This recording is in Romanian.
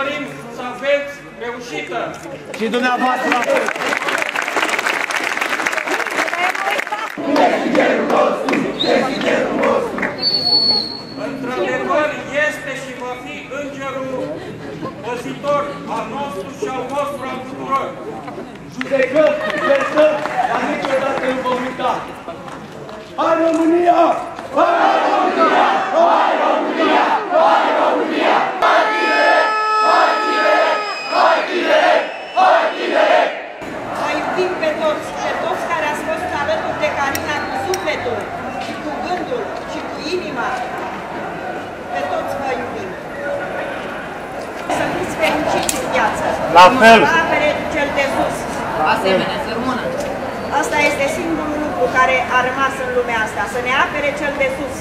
dorim să aveți reușită. Și dumneavoastră la fel. Într-adevăr, este și va fi îngerul păzitor al nostru și al vostru al tuturor. Judecăm, versăm, dar niciodată nu vom uita. Hai România! Hai România! Hai România! Hai România! Hai tineret! Hai tineret! Hai tineret! Hai tineret! Vă iubim pe toți care ați fost alături de Carina cu sufletul și cu gândul și cu inima. Pe toți vă iubim. Să fiți fericiți în viață. La fel. Vă apere cel de sus. Asemenea, să rămână. Asta este singurul lucru care a rămas în lumea asta, să ne apere cel de sus.